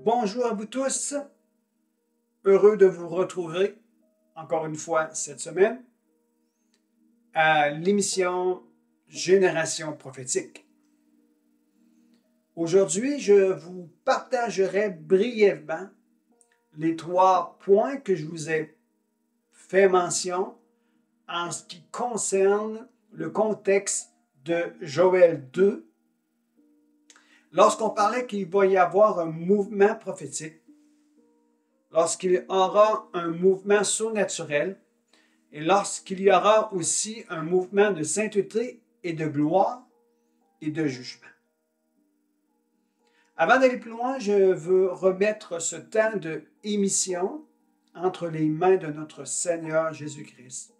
Bonjour à vous tous, heureux de vous retrouver encore une fois cette semaine à l'émission Génération prophétique. Aujourd'hui, je vous partagerai brièvement les 3 points que je vous ai fait mention en ce qui concerne le contexte de Joël 2, lorsqu'on parlait qu'il va y avoir un mouvement prophétique, lorsqu'il y aura un mouvement surnaturel et lorsqu'il y aura aussi un mouvement de sainteté et de gloire et de jugement. Avant d'aller plus loin, je veux remettre ce temps de émission entre les mains de notre Seigneur Jésus-Christ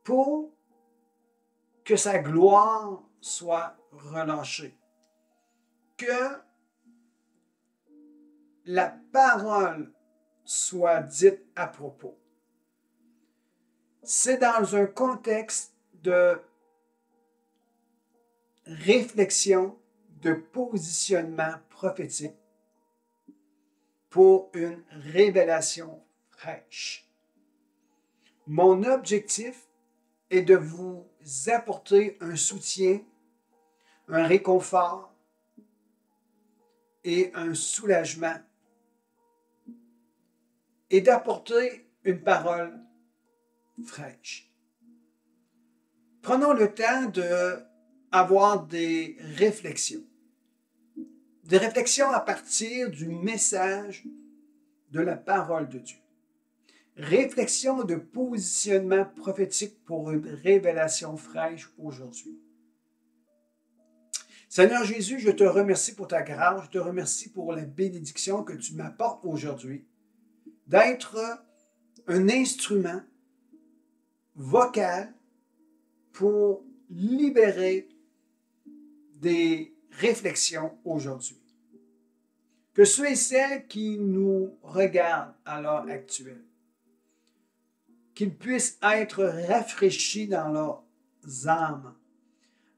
pour que sa gloire soit relâchée, que la parole soit dite à propos. C'est dans un contexte de réflexion, de positionnement prophétique pour une révélation fraîche. Mon objectif est de vous apporter un soutien, un réconfort et un soulagement et d'apporter une parole fraîche. Prenons le temps d'avoir des réflexions à partir du message de la parole de Dieu. Réflexion de positionnement prophétique pour une révélation fraîche aujourd'hui. Seigneur Jésus, je te remercie pour ta grâce, je te remercie pour la bénédiction que tu m'apportes aujourd'hui, d'être un instrument vocal pour libérer des réflexions aujourd'hui. Que ceux et celles qui nous regardent à l'heure actuelle, qu'ils puissent être rafraîchis dans leurs âmes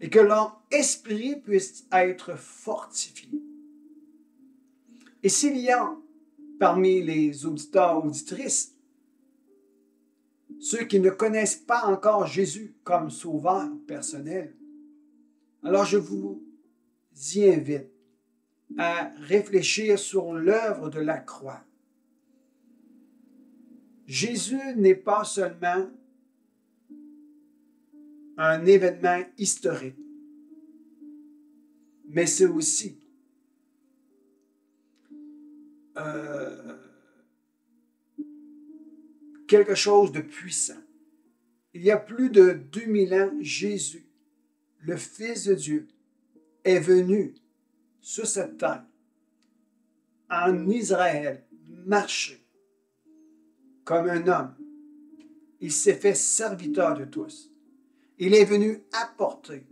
et que leur esprit puisse être fortifié. Et s'il y a parmi les auditeurs, auditrices, ceux qui ne connaissent pas encore Jésus comme sauveur personnel, alors je vous y invite à réfléchir sur l'œuvre de la croix. Jésus n'est pas seulement un événement historique, mais c'est aussi quelque chose de puissant. Il y a plus de 2000 ans, Jésus, le Fils de Dieu, est venu sur cette terre, en Israël, marcher comme un homme. Il s'est fait serviteur de tous. Il est venu apporter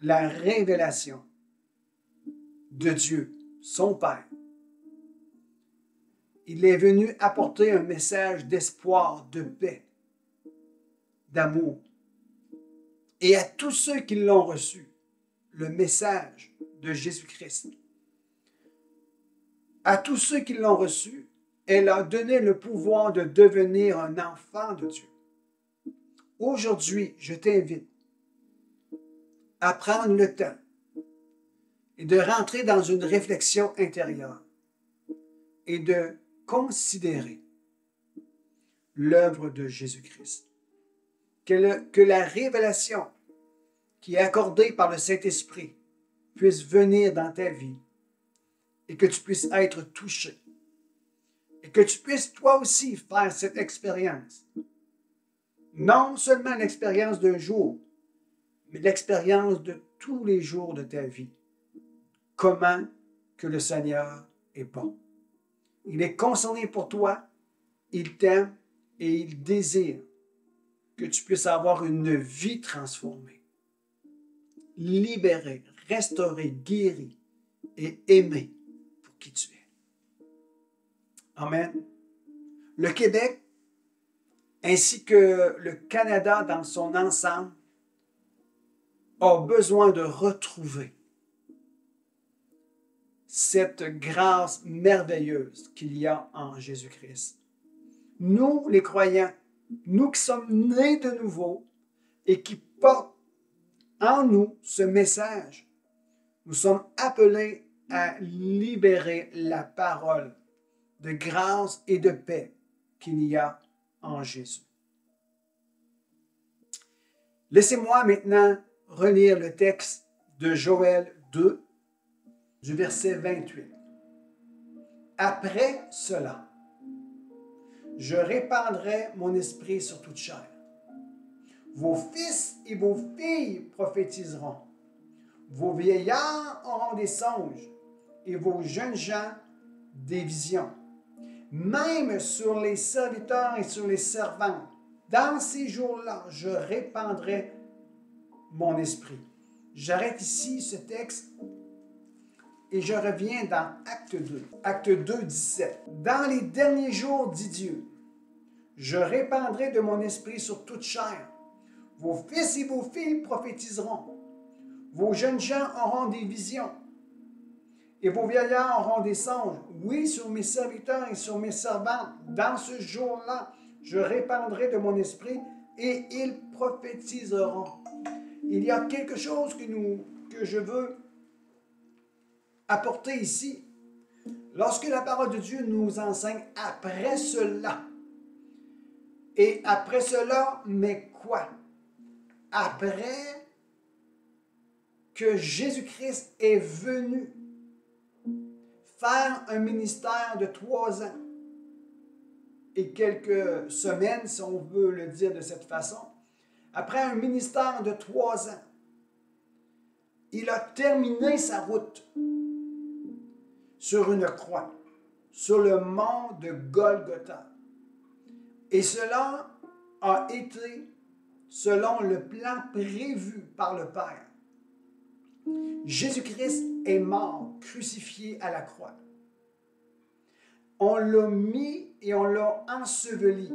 la révélation de Dieu, son Père. Il est venu apporter un message d'espoir, de paix, d'amour. Et à tous ceux qui l'ont reçu, le message de Jésus-Christ. À tous ceux qui l'ont reçu, elle a donné le pouvoir de devenir un enfant de Dieu. Aujourd'hui, je t'invite à prendre le temps et de rentrer dans une réflexion intérieure et de considérer l'œuvre de Jésus-Christ. Que la révélation qui est accordée par le Saint-Esprit puisse venir dans ta vie et que tu puisses être touché et que tu puisses toi aussi faire cette expérience Non seulement l'expérience d'un jour, mais l'expérience de tous les jours de ta vie. Comment que le Seigneur est bon. Il est concerné pour toi, il t'aime et il désire que tu puisses avoir une vie transformée, libérée, restaurée, guérie et aimée pour qui tu es. Amen. Le Québec, ainsi que le Canada dans son ensemble, a besoin de retrouver cette grâce merveilleuse qu'il y a en Jésus-Christ. Nous, les croyants, nous qui sommes nés de nouveau et qui portent en nous ce message, nous sommes appelés à libérer la parole de grâce et de paix qu'il y a en Jésus. Laissez-moi maintenant relire le texte de Joël 2, du verset 28. Après cela, je répandrai mon esprit sur toute chair. Vos fils et vos filles prophétiseront. Vos vieillards auront des songes et vos jeunes gens des visions. Même sur les serviteurs et sur les servantes, dans ces jours-là, je répandrai mon esprit. J'arrête ici ce texte et je reviens dans Acte 2. Acte 2, 17. Dans les derniers jours, dit Dieu, je répandrai de mon esprit sur toute chair. Vos fils et vos filles prophétiseront. Vos jeunes gens auront des visions. Et vos vieillards auront des songes. Oui, sur mes serviteurs et sur mes servantes, dans ce jour-là, je répandrai de mon esprit et ils prophétiseront. Il y a quelque chose que je veux apporter ici. Lorsque la parole de Dieu nous enseigne après cela, et après cela, mais quoi? Après que Jésus-Christ est venu faire un ministère de 3 ans et quelques semaines, si on veut le dire de cette façon, après un ministère de 3 ans, il a terminé sa route sur une croix, sur le mont de Golgotha. Et cela a été selon le plan prévu par le Père. Jésus-Christ est mort, crucifié à la croix. On l'a mis et on l'a enseveli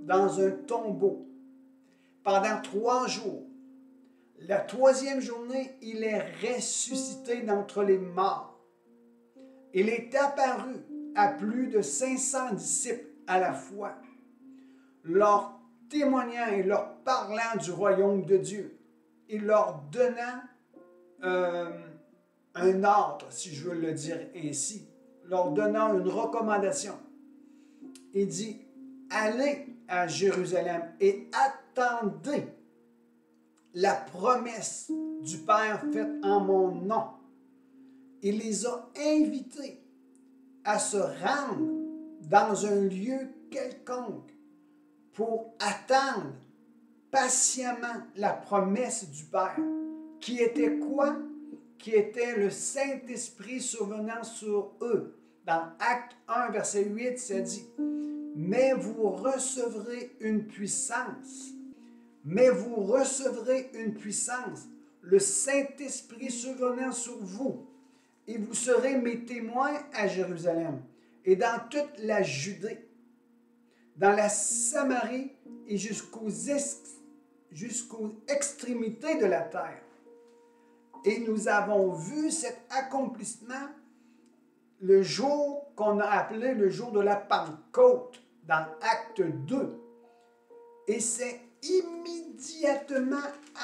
dans un tombeau pendant 3 jours. La 3e journée, il est ressuscité d'entre les morts. Il est apparu à plus de 500 disciples à la fois, leur témoignant et leur parlant du royaume de Dieu et leur donnant un ordre, si je veux le dire ainsi, leur donnant une recommandation. Il dit, allez à Jérusalem et attendez la promesse du Père faite en mon nom. Il les a invités à se rendre dans un lieu quelconque pour attendre patiemment la promesse du Père, qui était quoi? Qui était le Saint-Esprit survenant sur eux. Dans Acte 1, verset 8, ça dit, « Mais vous recevrez une puissance. Mais vous recevrez une puissance, le Saint-Esprit survenant sur vous, et vous serez mes témoins à Jérusalem et dans toute la Judée, dans la Samarie et jusqu'aux extrémités de la terre. » Et nous avons vu cet accomplissement le jour qu'on a appelé le jour de la Pentecôte, dans Acte 2. Et c'est immédiatement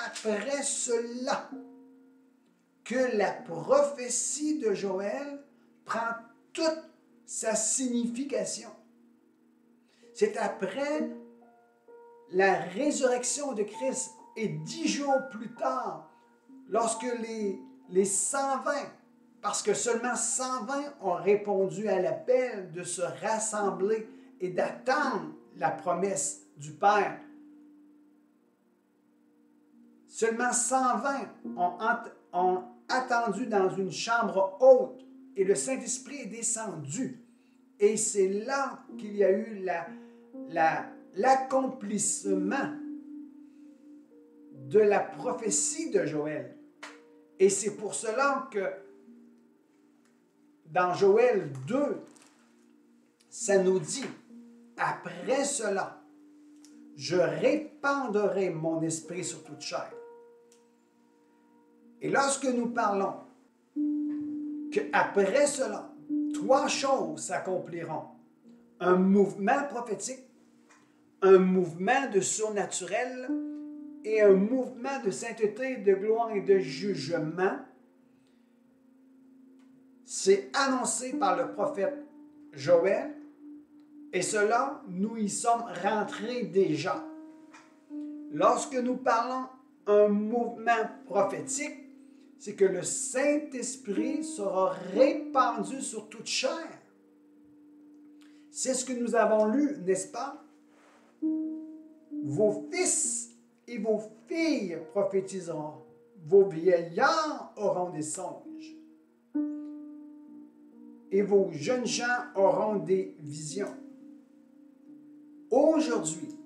après cela que la prophétie de Joël prend toute sa signification. C'est après la résurrection de Christ et 10 jours plus tard, lorsque les 120, parce que seulement 120 ont répondu à l'appel de se rassembler et d'attendre la promesse du Père Seulement 120 ont attendu dans une chambre haute et le Saint-Esprit est descendu. Et c'est là qu'il y a eu l'accomplissement de la prophétie de Joël. Et c'est pour cela que dans Joël 2, ça nous dit, après cela, je répandrai mon esprit sur toute chair. Et lorsque nous parlons qu'après cela, 3 choses s'accompliront. Un mouvement prophétique, un mouvement de surnaturel et un mouvement de sainteté, de gloire et de jugement. C'est annoncé par le prophète Joël et cela, nous y sommes rentrés déjà. Lorsque nous parlons un mouvement prophétique, c'est que le Saint-Esprit sera répandu sur toute chair. C'est ce que nous avons lu, n'est-ce pas? Vos fils et vos filles prophétiseront. Vos vieillards auront des songes. Et vos jeunes gens auront des visions. Aujourd'hui,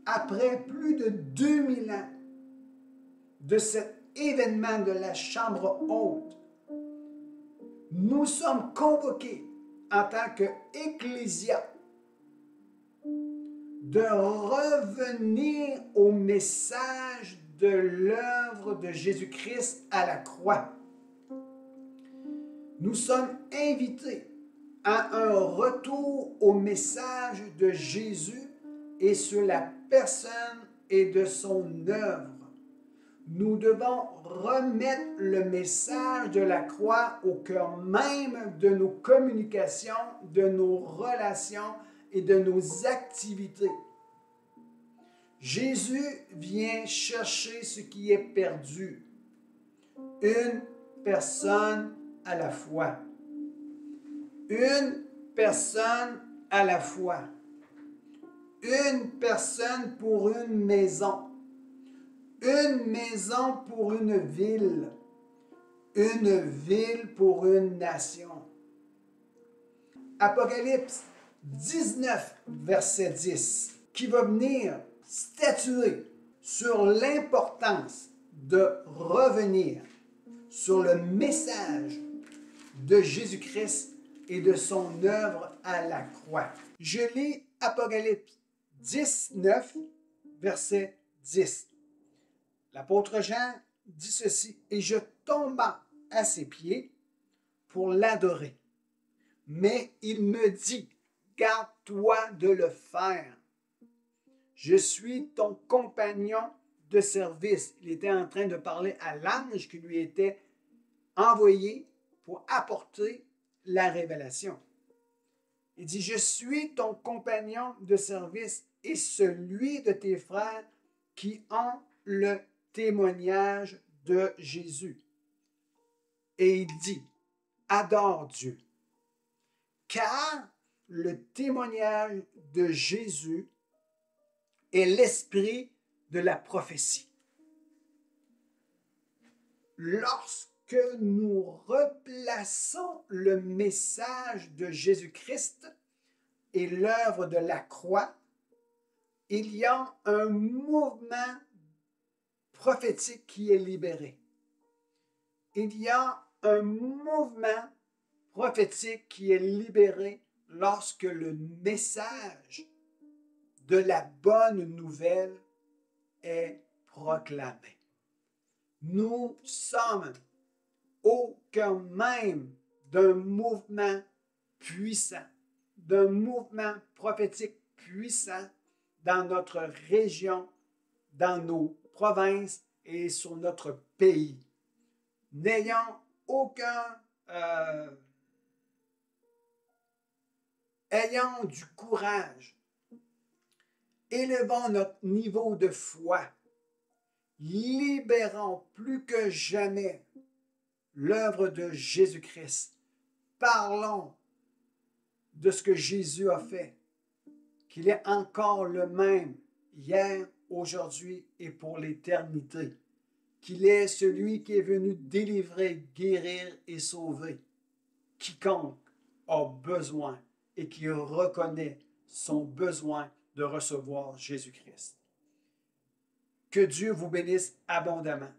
après plus de 2000 ans de cet événement de la chambre haute, nous sommes convoqués en tant qu'Ecclésia de revenir au message de l'œuvre de Jésus-Christ à la croix. Nous sommes invités à un retour au message de Jésus et sur la personne et de son œuvre. Nous devons remettre le message de la croix au cœur même de nos communications, de nos relations et de nos activités. Jésus vient chercher ce qui est perdu, une personne à la fois. Une personne à la fois. Une personne pour une maison. Une maison pour une ville. Une ville pour une nation. Apocalypse 19, verset 10, qui va venir statuer sur l'importance de revenir sur le message de Jésus-Christ et de son œuvre à la croix. Je lis Apocalypse 19, verset 10. L'apôtre Jean dit ceci, « Et je tomba à ses pieds pour l'adorer. Mais il me dit, garde-toi de le faire. Je suis ton compagnon de service. » Il était en train de parler à l'ange qui lui était envoyé pour apporter la révélation. Il dit, je suis ton compagnon de service et celui de tes frères qui ont le témoignage de Jésus. Et il dit, adore Dieu, car le témoignage de Jésus est l'esprit de la prophétie. Lorsque nous replaçons le message de Jésus-Christ et l'œuvre de la croix, il y a un mouvement prophétique qui est libéré. Il y a un mouvement prophétique qui est libéré lorsque le message de la bonne nouvelle est proclamé. Nous sommes au cœur même d'un mouvement puissant, d'un mouvement prophétique puissant dans notre région, dans nos provinces et sur notre pays. N'ayons aucun... ayons du courage. Élevons notre niveau de foi. Libérons plus que jamais l'œuvre de Jésus-Christ. Parlons de ce que Jésus a fait, qu'il est encore le même hier, aujourd'hui et pour l'éternité. Qu'il est celui qui est venu délivrer, guérir et sauver quiconque a besoin et qui reconnaît son besoin de recevoir Jésus-Christ. Que Dieu vous bénisse abondamment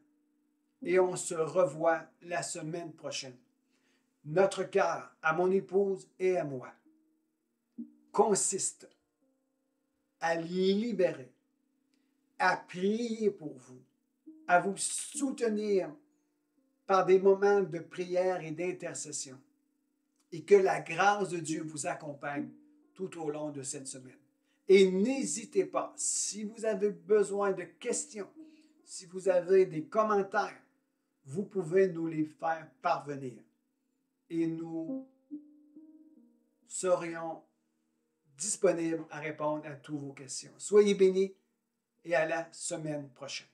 et on se revoit la semaine prochaine. Notre cœur à mon épouse et à moi consiste à libérer, à prier pour vous, à vous soutenir par des moments de prière et d'intercession. Et que la grâce de Dieu vous accompagne tout au long de cette semaine. Et n'hésitez pas, si vous avez besoin de questions, si vous avez des commentaires, vous pouvez nous les faire parvenir. Et nous serions disponibles à répondre à toutes vos questions. Soyez bénis et à la semaine prochaine.